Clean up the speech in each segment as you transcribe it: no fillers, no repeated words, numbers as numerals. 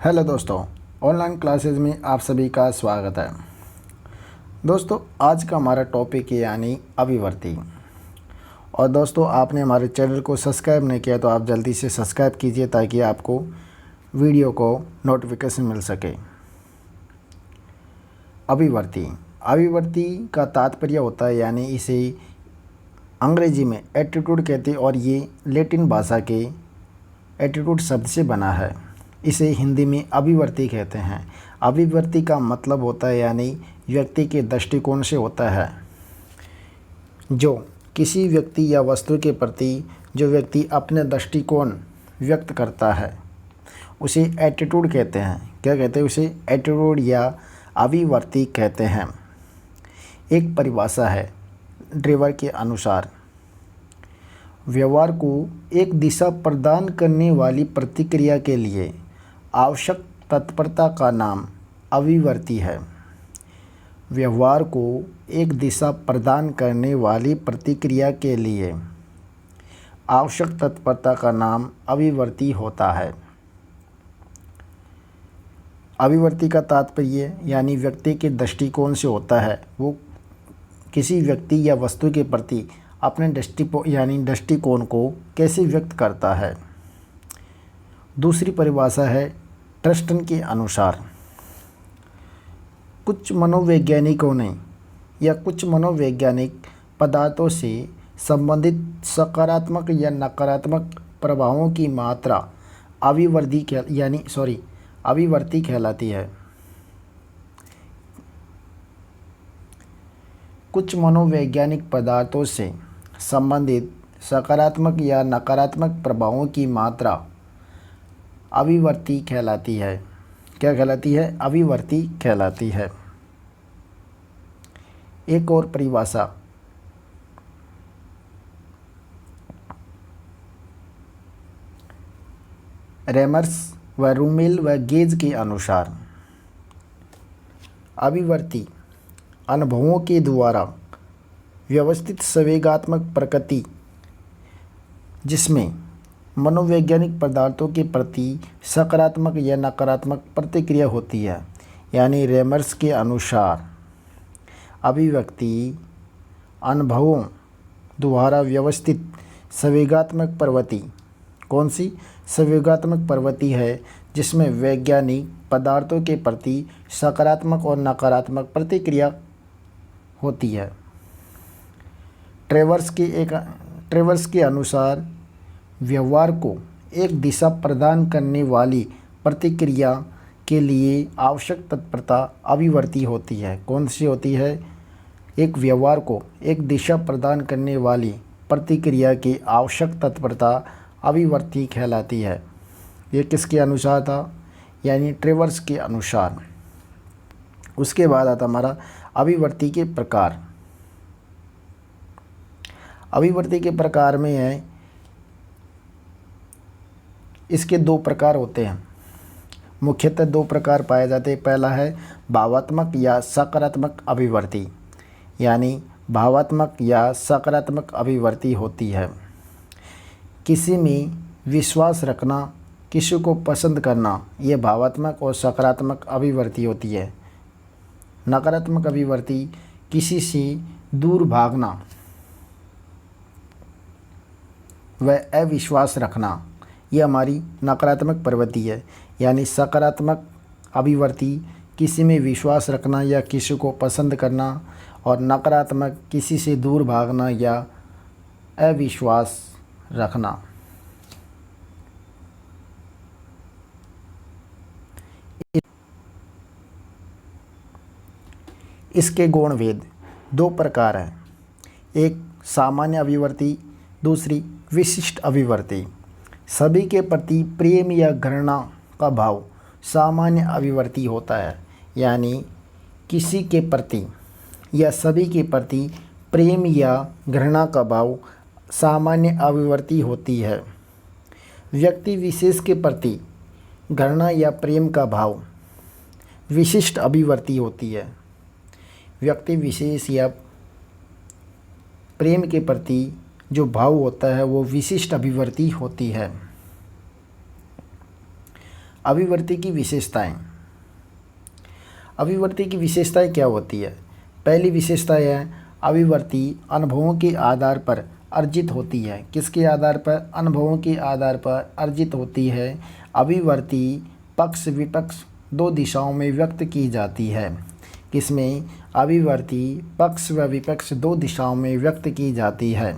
Hello दोस्तों, online classes में आप सभी का स्वागत है। दोस्तों, आज का हमारा टॉपिक है यानी अभिवर्ती। और दोस्तों, आपने हमारे चैनल को सब्सक्राइब नहीं किया तो आप जल्दी से सब्सक्राइब कीजिए ताकि आपको वीडियो को नोटिफिकेशन मिल सके। अभिवर्ती अभिवर्ती का तात्पर्य होता है यानी इसे अंग्रेजी में एटीट्यूड कहते हैं और ये लैटिन भाषा के एटीट्यूड शब्द से बना है। इसे हिंदी में अभिवर्ती कहते हैं। अभिवर्ती का मतलब होता है यानी व्यक्ति के दृष्टिकोण से होता है। जो किसी व्यक्ति या वस्तु के प्रति जो व्यक्ति अपने दृष्टिकोण व्यक्त करता है उसे एटीट्यूड कहते हैं। क्या कहते हैं? उसे एटीट्यूड या अभिवर्ती कहते हैं। एक परिभाषा है ड्रेवर के अनुसार, व्यवहार को एक दिशा प्रदान करने वाली प्रतिक्रिया के लिए आवश्यक तत्परता का नाम अभिवर्ती है। व्यवहार को एक दिशा प्रदान करने वाली प्रतिक्रिया के लिए आवश्यक तत्परता का नाम अभिवर्ती होता है। अभिवर्ती का तात्पर्य यानी व्यक्ति के दृष्टिकोण से होता है। वो किसी व्यक्ति या वस्तु के प्रति अपने दृष्टिकोण को कैसे व्यक्त करता है। दूसरी परिभाषा है ट्रस्टन के अनुसार, कुछ मनोवैज्ञानिकों ने या कुछ मनोवैज्ञानिक पदार्थों से संबंधित सकारात्मक या नकारात्मक प्रभावों की मात्रा अभिवर्ती कहलाती है। कुछ मनोवैज्ञानिक पदार्थों से संबंधित सकारात्मक या नकारात्मक प्रभावों की मात्रा अभिवर्ती कहलाती है। क्या कहलाती है? अभिवर्ती कहलाती है। एक और परिभाषा रेमर्स व रूमेल व गेज के अनुसार, अभिवर्ती अनुभवों के द्वारा व्यवस्थित संवेगात्मक प्रकृति जिसमें मनोवैज्ञानिक पदार्थों के प्रति सकारात्मक या नकारात्मक प्रतिक्रिया होती है। यानी रेमर्स के अनुसार अभिव्यक्ति अनुभवों द्वारा व्यवस्थित संवेगात्मक प्रवृत्ति कौन सी संवेगात्मक प्रवृत्ति है जिसमें वैज्ञानिक पदार्थों के प्रति सकारात्मक और नकारात्मक प्रतिक्रिया होती है। ट्रेवर्स के अनुसार व्यवहार को एक दिशा प्रदान करने वाली प्रतिक्रिया के लिए आवश्यक तत्परता अभिवर्ती होती है। कौन सी होती है? एक व्यवहार को एक दिशा प्रदान करने वाली प्रतिक्रिया की आवश्यक तत्परता अभिवर्ती कहलाती है। ये किसके अनुसार था? यानी ट्रेवर्स के अनुसार। उसके बाद आता हमारा अभिवर्ती के प्रकार। अभिवर्ती के प्रकार में है, इसके दो प्रकार होते हैं। मुख्यतः दो प्रकार पाए जाते हैं। पहला है भावात्मक या सकारात्मक अभिवर्ती, यानी भावात्मक या सकारात्मक अभिवर्ती होती है। किसी में विश्वास रखना, किसी को पसंद करना, ये भावात्मक और सकारात्मक अभिवर्ती होती है। नकारात्मक अभिवर्ती किसी से दूर भागना व अविश्वास रखना, ये हमारी नकारात्मक प्रवृत्ति है। यानी सकारात्मक अभिवर्ती किसी में विश्वास रखना या किसी को पसंद करना, और नकारात्मक किसी से दूर भागना या अविश्वास रखना। इसके गुणभेद दो प्रकार हैं। एक सामान्य अभिवर्ती, दूसरी विशिष्ट अभिवर्ती। सभी के प्रति प्रेम या घृणा का भाव सामान्य अभिवर्ती होता है। यानी किसी के प्रति या सभी के प्रति प्रेम या घृणा का भाव सामान्य अभिवर्ती होती है। व्यक्ति विशेष के प्रति घृणा या प्रेम का भाव विशिष्ट अभिवर्ती होती है। व्यक्ति विशेष या प्रेम के प्रति जो भाव होता है वो विशिष्ट अभिवर्ती होती है। अभिवर्ती की विशेषताएं। अभिवर्ती की विशेषताएं क्या होती है? पहली विशेषता है अभिवर्ती अनुभवों के आधार पर अर्जित होती है। किसके आधार पर? अनुभवों के आधार पर अर्जित होती है। अभिवर्ती पक्ष विपक्ष दो दिशाओं में व्यक्त की जाती है। किसमें? अभिवर्ती पक्ष व विपक्ष दो दिशाओं में व्यक्त की जाती है।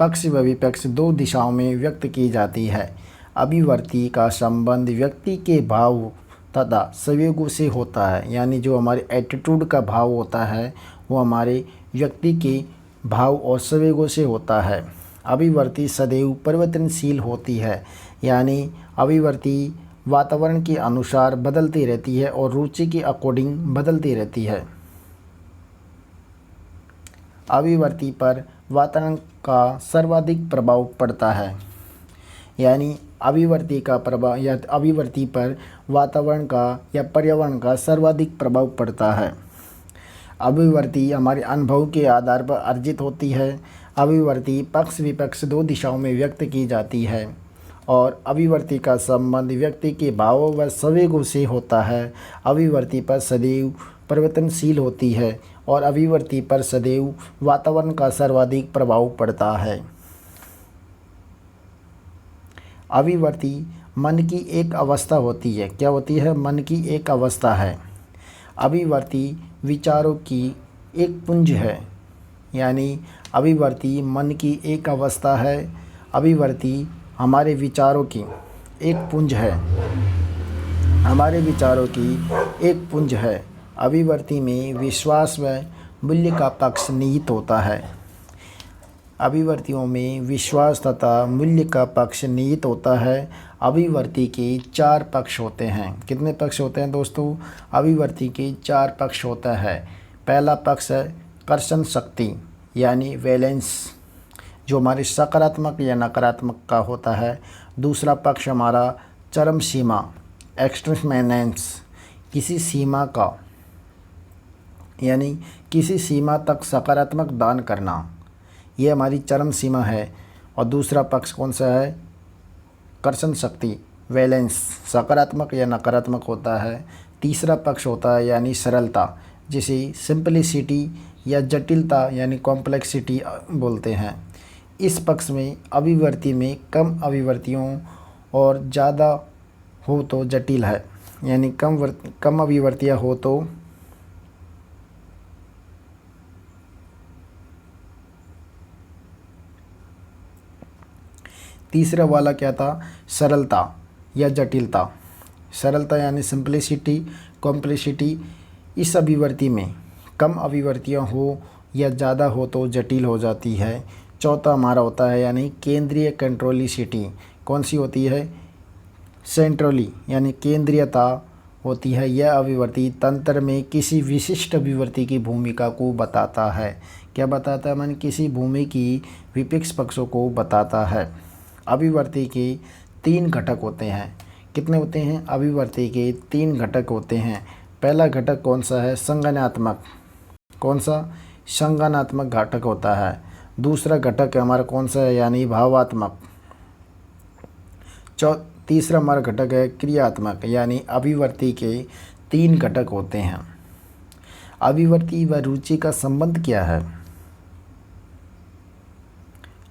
पक्ष व विपक्ष दो दिशाओं में व्यक्त की जाती है। अभिवर्ती का संबंध व्यक्ति के भाव तथा संवेगों से होता है, यानी जो हमारे एटीट्यूड का भाव होता है वो हमारे व्यक्ति के भाव और संवेगों से होता है। अभिवर्ती सदैव परिवर्तनशील होती है, यानी अभिवर्ती वातावरण के अनुसार बदलती रहती है और रुचि के अकॉर्डिंग बदलती रहती है। अभिवर्ती पर वातावरण का सर्वाधिक प्रभाव पड़ता है, यानी अभिवर्ती का प्रभाव या अभिवर्ती पर वातावरण का या पर्यावरण का सर्वाधिक प्रभाव पड़ता है। अभिवर्ती हमारे अनुभव के आधार पर अर्जित होती है। अभिवर्ती पक्ष विपक्ष दो दिशाओं में व्यक्त की जाती है और अभिवर्ती का संबंध व्यक्ति के भावों व संवेगों से होता है। अभिवर्ती पर सदैव परिवर्तनशील होती है और अभिवर्ती पर सदैव वातावरण का सर्वाधिक प्रभाव पड़ता है। अभिवर्ती मन की एक अवस्था होती है। क्या होती है? मन की एक अवस्था है। अभिवर्ती विचारों की एक पुंज है, यानी अभिवर्ती मन की एक अवस्था है। अभिवर्ती हमारे विचारों की एक पुंज है, हमारे विचारों की एक पुंज है। अभिवर्ती में विश्वास व मूल्य का पक्ष निहित होता है। अभिवर्तियों में विश्वास तथा मूल्य का पक्ष निहित होता है। अभिवर्ती के चार पक्ष होते हैं। कितने पक्ष होते हैं दोस्तों? अभिवर्ती के चार पक्ष होता है। पहला पक्ष है कर्षण शक्ति, यानी वैलेंस, जो हमारे सकारात्मक या नकारात्मक का होता है। दूसरा पक्ष हमारा चरम सीमा, एक्सट्रीमेनेंस, किसी सीमा का, यानी किसी सीमा तक सकारात्मक दान करना, ये हमारी चरम सीमा है। और दूसरा पक्ष कौन सा है? कर्षण शक्ति, वैलेंस, सकारात्मक या नकारात्मक होता है। तीसरा पक्ष होता है यानी सरलता, जिसे सिंपलिसिटी या जटिलता यानी कॉम्प्लेक्सिटी बोलते हैं। इस पक्ष में अभिवर्ती में कम अभिवर्तियों और ज़्यादा हो तो जटिल है, यानी कम अभिवर्तियाँ हो तो तीसरा वाला क्या था? सरलता या जटिलता। सरलता यानी सिंपलिसिटी, कॉम्प्लेक्सिटी। इस अभिवर्ती में कम अभिवर्तियाँ हो या ज़्यादा हो तो जटिल हो जाती है। चौथा हमारा होता है यानी केंद्रीय कंट्रोलिसिटी। कौन सी होती है? सेंट्रली, यानी केंद्रीयता होती है। यह अभिवर्ती तंत्र में किसी विशिष्ट अभिवर्ती की भूमिका को बताता है। क्या बताता है? माने किसी भूमि की विपक्ष पक्षों को बताता है। अभिवर्ती के तीन घटक होते हैं। कितने होते हैं? अभिवर्ती के तीन घटक होते हैं। पहला घटक कौन सा है? संज्ञानात्मक। कौन सा? संज्ञानात्मक घटक होता है। दूसरा घटक हमारा कौन सा है? यानी भावात्मक। तीसरा हमारा घटक है क्रियात्मक, यानी अभिवर्ती के तीन घटक होते हैं। अभिवर्ती व रुचि का संबंध क्या है?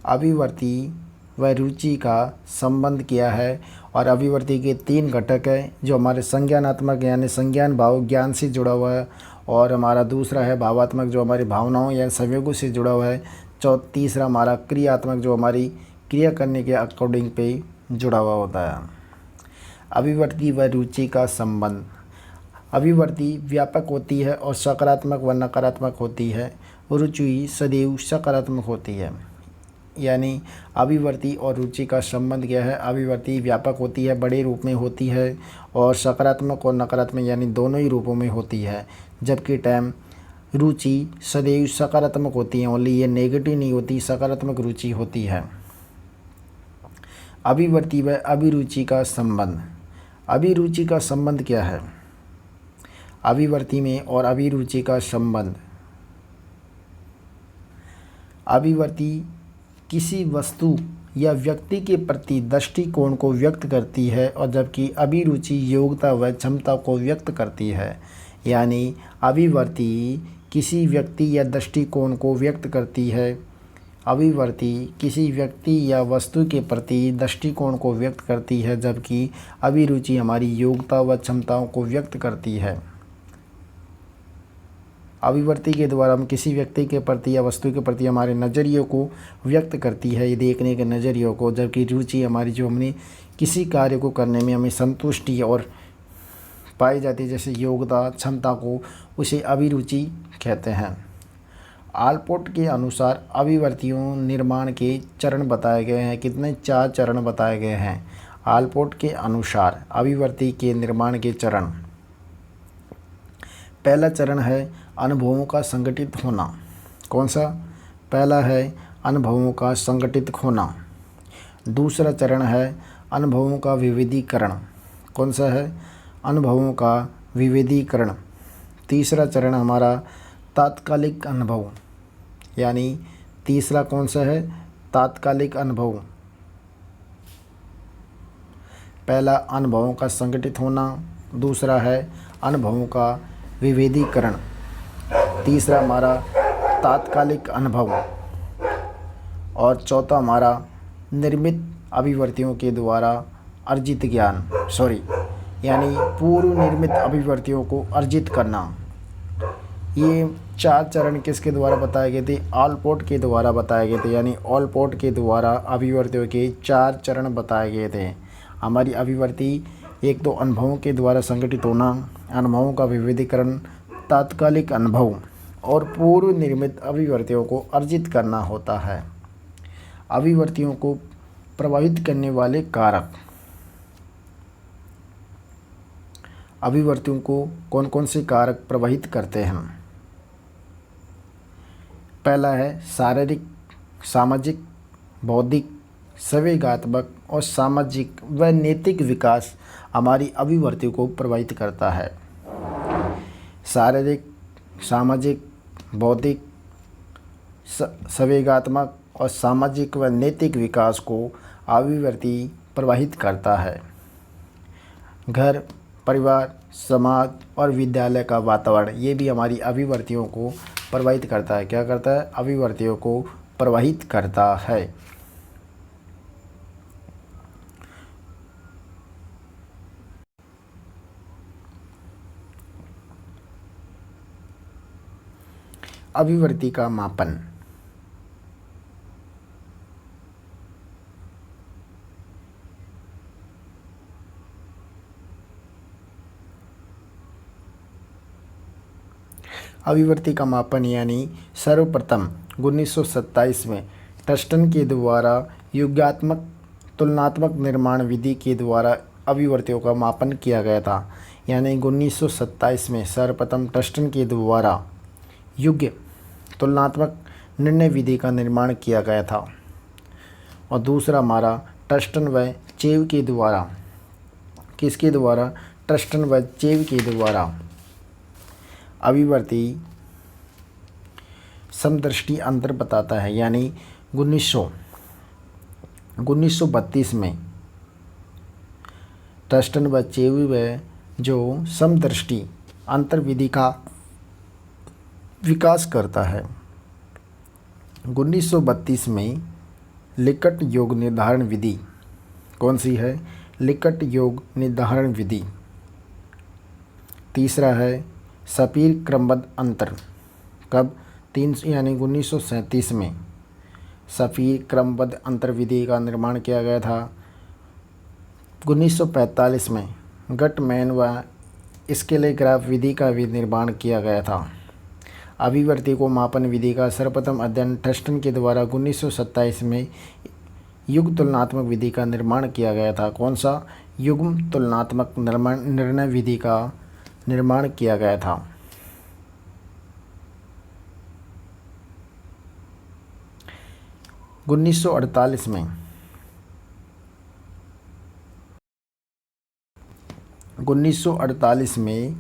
अभिवर्ती व रुचि का संबंध क्या है? और अभिवर्ती के तीन घटक है, जो हमारे संज्ञानात्मक यानी संज्ञान भाव ज्ञान से जुड़ा हुआ है, और हमारा दूसरा है भावात्मक जो हमारी भावनाओं या संवेगों से जुड़ा हुआ है। तीसरा हमारा क्रियात्मक जो हमारी क्रिया करने के अकॉर्डिंग पे जुड़ा हुआ होता है। अभिवर्ती व रुचि का संबंध। अभिवर्ती व्यापक होती है और सकारात्मक व नकारात्मक होती है। रुचि सदैव सकारात्मक होती है। यानी अभिवर्ती और रुचि का संबंध क्या है? अभिवर्ती व्यापक होती है, बड़े रूप में होती है, और सकारात्मक और नकारात्मक यानी दोनों ही रूपों में होती है। जबकि टाइम रुचि सदैव सकारात्मक होती है, ओनली ये नेगेटिव नहीं होती, सकारात्मक रुचि होती है। अभिवर्ती व अभिरुचि का संबंध। अभिरुचि का संबंध क्या है? अभिवर्ती में और अभिरुचि का संबंध। अभिवर्ती किसी वस्तु यह व्यक्ति के प्रति दृष्टिकोण को व्यक्त करती है, और जबकि अभिरुचि योग्यता व क्षमता को व्यक्त करती है। यानी अभिवर्ती किसी व्यक्ति या दृष्टिकोण को व्यक्त करती है, अभिवर्ती किसी व्यक्ति या वस्तु के प्रति दृष्टिकोण को व्यक्त करती है, जबकि अभिरुचि हमारी योग्यता व क्षमताओं को व्यक्त करती है। अभिवर्ती के द्वारा हम किसी व्यक्ति के प्रति या वस्तु के प्रति हमारे नज़रियों को व्यक्त करती है, ये देखने के नज़रियों को, जबकि रुचि हमारी जो हमने किसी कार्य को करने में हमें संतुष्टि और पाई जाती है, जैसे योग्यता क्षमता को, उसे अभिरुचि कहते हैं। आलपोर्ट के अनुसार अभिवर्तियों निर्माण के चरण बताए गए हैं। कितने? 4 चरण बताए गए हैं। आलपोर्ट के अनुसार अभिवर्ती के निर्माण के चरण। पहला चरण है अनुभवों का संगठित होना। कौन सा? पहला है अनुभवों का संगठित होना। दूसरा चरण है अनुभवों का विविधीकरण। कौन सा है? अनुभवों का विविधीकरण। तीसरा चरण हमारा तात्कालिक अनुभव, यानी तीसरा कौन सा है? तात्कालिक अनुभव। पहला अनुभवों का संगठित होना, दूसरा है अनुभवों का विभेदीकरण, तीसरा हमारा तात्कालिक अनुभव, और चौथा हमारा निर्मित अभिवर्तियों के द्वारा अर्जित ज्ञान, यानी पूर्व निर्मित अभिवर्तियों को अर्जित करना। ये 4 चरण किसके द्वारा बताए गए थे? आलपोर्ट के द्वारा बताए गए थे। यानी आलपोर्ट के द्वारा अभिवर्तियों के 4 चरण बताए गए थे। हमारी अभिवर्ती एक तो अनुभवों के द्वारा संगठित होना, अनुभवों का विविधीकरण, तात्कालिक अनुभव और पूर्व निर्मित अभिवर्तियों को अर्जित करना होता है। अभिवर्तियों को प्रभावित करने वाले कारक। अभिवर्तियों को कौन कौन से कारक प्रभावित करते हैं? पहला है शारीरिक, सामाजिक, बौद्धिक, संवेगात्मक और सामाजिक व नैतिक विकास हमारी अभिवर्तियों को प्रभावित करता है। शारीरिक, सामाजिक, बौद्धिक, संवेगात्मक और सामाजिक व नैतिक विकास को अभिवर्ती प्रभावित करता है। घर, परिवार, समाज और विद्यालय का वातावरण, ये भी हमारी अभिवर्तियों को प्रभावित करता है। क्या करता है? अभिवर्तियों को प्रभावित करता है। अभिवर्ती का मापन। अभिवर्ती का मापन यानी सर्वप्रथम 1927 में टस्टन के द्वारा युगात्मक तुलनात्मक निर्माण विधि के द्वारा अभिवर्तियों का मापन किया गया था। यानी 1927 में सर्वप्रथम टस्टन के द्वारा युग तुलनात्मक निर्णय विधि का निर्माण किया गया था। और दूसरा हमारा टस्टन व चेव के द्वारा, किसके द्वारा? टस्टन व चेव के द्वारा अभिवर्ती समदृष्टि अंतर बताता है। यानी 1932 में टस्टन व चेव व जो समदृष्टि अंतर विधि का विकास करता है। 1932 में लिकट योग निर्धारण विधि, कौन सी है? लिकट योग निर्धारण विधि। तीसरा है सपीर क्रमबद्ध अंतर। कब? 1937 में सपीर क्रमबद्ध अंतर विधि का निर्माण किया गया था। 1945 में गटमैन व स्केलेग्राफ विधि का भी निर्माण किया गया था। अभिवर्ती को मापन विधि का सर्वप्रथम अध्ययन टस्टन के द्वारा 1927 में युग तुलनात्मक विधि का निर्माण किया गया था। कौन सा? युग्म तुलनात्मक निर्णय विधि का निर्माण किया गया था। उन्नीस सौ अड़तालीस में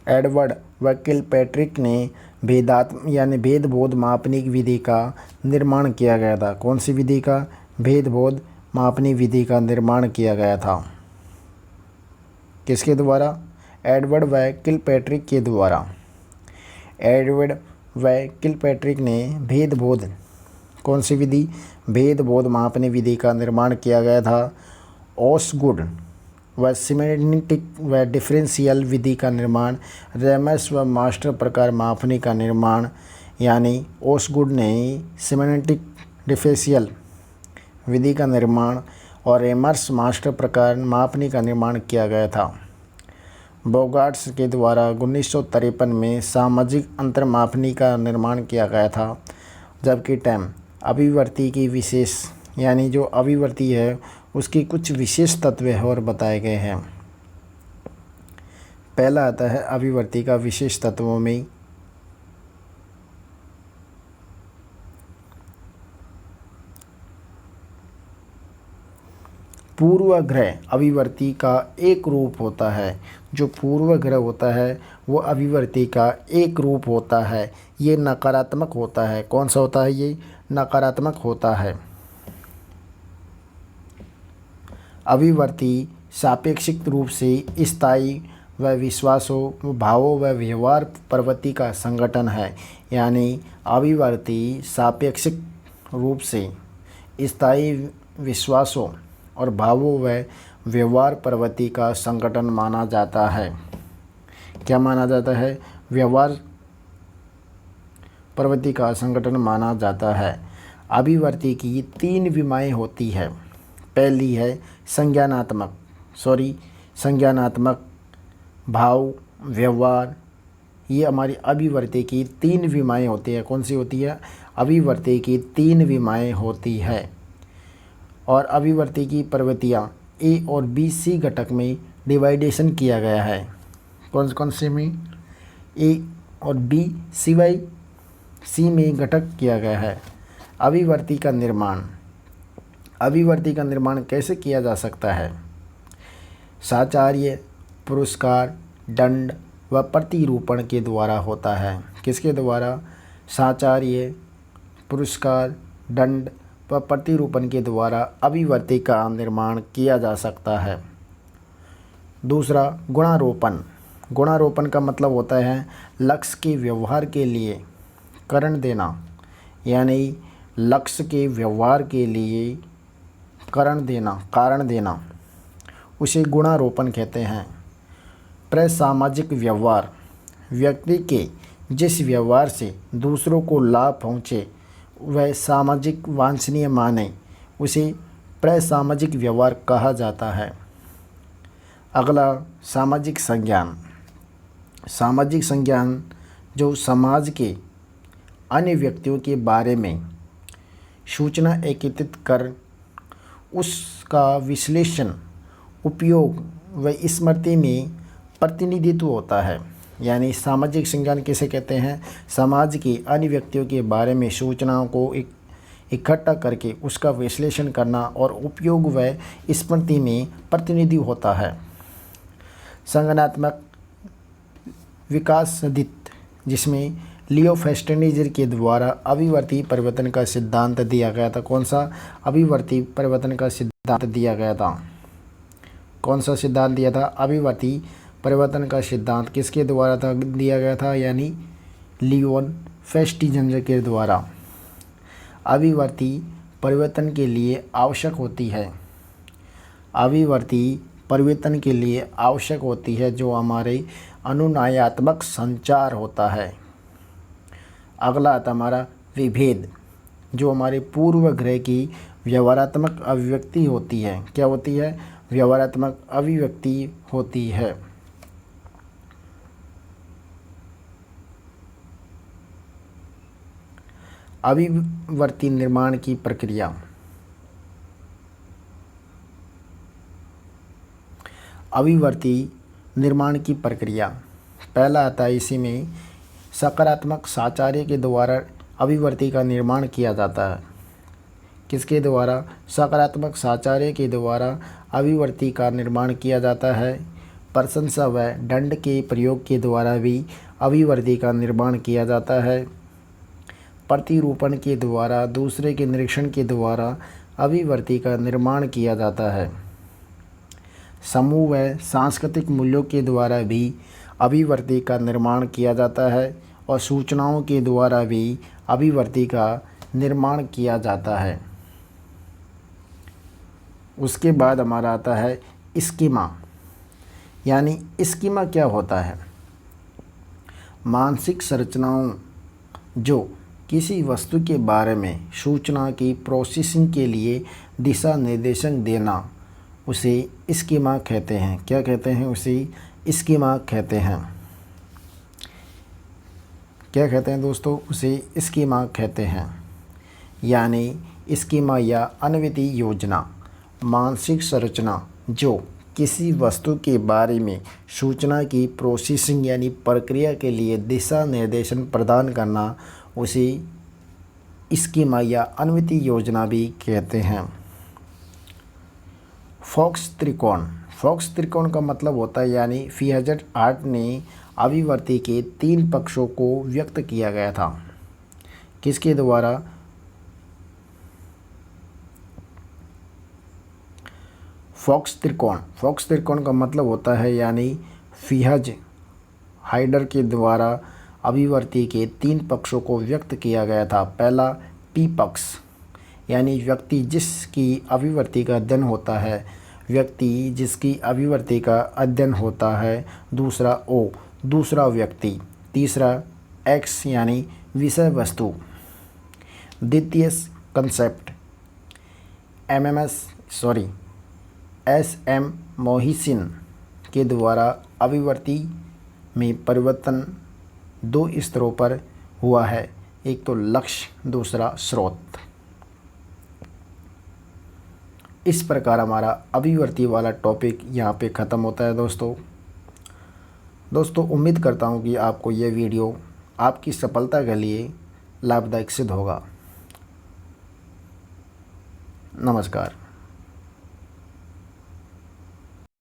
एडवर्ड व किलपैट्रिक ने भेदात्म यानी भेदबोध मापनी विधि का निर्माण किया गया था। कौन सी विधि का? भेदबोध मापनी विधि का निर्माण किया गया था। किसके द्वारा? एडवर्ड व किलपैट्रिक के द्वारा। एडवर्ड व किलपैट्रिक ने भेदबोध, कौन सी विधि? भेदबोध मापनी विधि का निर्माण किया गया था। ओसगुड व सिमेंटिक व डिफरेंशियल विधि का निर्माण, रेमस व मास्टर प्रकार मापनी का निर्माण, यानी ओसगुड ने सिमेंटिक डिफरेंशियल विधि का निर्माण और रेमर्स मास्टर प्रकार मापनी का निर्माण किया गया था। बोगार्ट्स के द्वारा 1953 में सामाजिक अंतर मापनी का निर्माण किया गया था। जबकि टैम अभिवर्ती की विशेष, यानी जो अभिवर्ती है उसकी कुछ विशेष तत्व और बताए गए हैं। पहला आता है अभिवर्ती का विशेष तत्वों में पूर्वग्रह अभिवर्ती का एक रूप होता है। जो पूर्वग्रह होता है वो अभिवर्ती का एक रूप होता है। ये नकारात्मक होता है। कौन सा होता है? ये नकारात्मक होता है। अभिवर्ती सापेक्षिक रूप से स्थायी व विश्वासों, भावों व व्यवहार प्रवृत्ति का संगठन है। यानी अभिवर्ती सापेक्षिक रूप से स्थायी विश्वासों और भावों व व्यवहार प्रवृत्ति का संगठन माना जाता है। क्या माना जाता है? व्यवहार प्रवृत्ति का संगठन माना जाता है। अभिवर्ती की 3 विमाएँ होती है। पहली है संज्ञानात्मक भाव व्यवहार। ये हमारी अभिवर्ती की 3 विमाएँ होती है। कौन सी होती है? अभिवर्ती की 3 विमाएँ होती है। और अभिवर्ती की प्रवृत्तियाँ ए और बी सी घटक में डिवाइडेशन किया गया है। कौन से में? ए और बी सिवाय सी में घटक किया गया है। अभिवर्ती का निर्माण कैसे किया जा सकता है? साचार्य, पुरस्कार, दंड व प्रतिरूपण के द्वारा होता है। किसके द्वारा? साचार्य, पुरस्कार, दंड व प्रतिरूपण के द्वारा अभिवर्ती का निर्माण किया जा सकता है। दूसरा, गुणारोपण का मतलब होता है लक्ष्य के व्यवहार के लिए कारण देना। यानी लक्ष्य के व्यवहार के लिए कारण देना उसे गुणारोपण कहते हैं। प्रसामाजिक व्यवहार, व्यक्ति के जिस व्यवहार से दूसरों को लाभ पहुँचे वह सामाजिक वांछनीय माने उसे प्रसामाजिक व्यवहार कहा जाता है। अगला, सामाजिक संज्ञान जो समाज के अन्य व्यक्तियों के बारे में सूचना एकत्रित कर उसका विश्लेषण, उपयोग व स्मृति में प्रतिनिधित्व होता है। यानी सामाजिक संज्ञान किसे कहते हैं? समाज के अन्य व्यक्तियों के बारे में सूचनाओं को इकट्ठा करके उसका विश्लेषण करना और उपयोग व स्मृति में प्रतिनिधि होता है। संज्ञानात्मक विकास सिद्धांत, जिसमें लियो फेस्टेनिजर के द्वारा अभिवर्ती परिवर्तन का सिद्धांत दिया गया था। कौन सा? अभिवर्ती परिवर्तन का सिद्धांत दिया गया था। कौन सा सिद्धांत दिया था? अभिवर्ती परिवर्तन का सिद्धांत किसके द्वारा था दिया गया था? यानी लियोन फेस्टिजर के द्वारा। अभिवर्ती परिवर्तन के लिए आवश्यक होती है जो हमारे अनुनयात्मक संचार होता है। अगला आता हमारा विभेद, जो हमारे पूर्वग्रह की व्यवहारात्मक अभिव्यक्ति होती है। क्या होती है? व्यवहारात्मक अभिव्यक्ति होती है। अभिवर्ती निर्माण की प्रक्रिया। पहला आता है, इसी में सकारात्मक साचार्य के द्वारा अभिवर्ती का निर्माण किया जाता है। किसके द्वारा? सकारात्मक साचार्य के द्वारा अभिवर्ती का निर्माण किया जाता है। प्रशंसा व दंड के प्रयोग के द्वारा भी अभिवर्ती का निर्माण किया जाता है। प्रतिरूपण के द्वारा, दूसरे के निरीक्षण के द्वारा अभिवर्ती का निर्माण किया जाता है। समूह व सांस्कृतिक मूल्यों के द्वारा भी अभिवर्ती का निर्माण किया जाता है और सूचनाओं के द्वारा भी अभिवर्ती का निर्माण किया जाता है। उसके बाद हमारा आता है स्कीमा। यानी स्कीमा क्या होता है? मानसिक संरचनाओं जो किसी वस्तु के बारे में सूचना की प्रोसेसिंग के लिए दिशा निर्देशन देना, उसे स्कीमा कहते हैं। क्या कहते हैं? उसे स्कीमा कहते हैं। क्या कहते हैं दोस्तों? उसे स्कीमा कहते हैं। यानी स्कीमा या अनुवर्ती योजना मानसिक संरचना जो किसी वस्तु के बारे में सूचना की प्रोसेसिंग यानी प्रक्रिया के लिए दिशा निर्देशन प्रदान करना, उसे स्कीमा या अनुवर्ती योजना भी कहते हैं। फॉक्स त्रिकोण। फॉक्स त्रिकोण का मतलब होता है, यानी पियाजेट ने अभिवर्ती के 3 पक्षों को व्यक्त किया गया था। किसके द्वारा? फॉक्स त्रिकोण। फॉक्स त्रिकोण का मतलब होता है, यानी पियाजेट के द्वारा अभिवर्ती के 3 पक्षों को व्यक्त किया गया था। पहला पी पक्ष, यानी व्यक्ति जिसकी अभिवर्ती का अध्ययन होता है, व्यक्ति जिसकी अभिवर्ती का अध्ययन होता है। दूसरा ओ, दूसरा व्यक्ति। तीसरा एक्स, यानी विषय वस्तु। द्वितीय कंसेप्ट SM मोहिसिन के द्वारा अभिवर्ती में परिवर्तन 2 स्तरों पर हुआ है। एक तो लक्ष्य, दूसरा स्रोत। इस प्रकार हमारा अभिवर्ती वाला टॉपिक यहाँ पे ख़त्म होता है दोस्तों उम्मीद करता हूँ कि आपको यह वीडियो आपकी सफलता के लिए लाभदायक सिद्ध होगा। नमस्कार।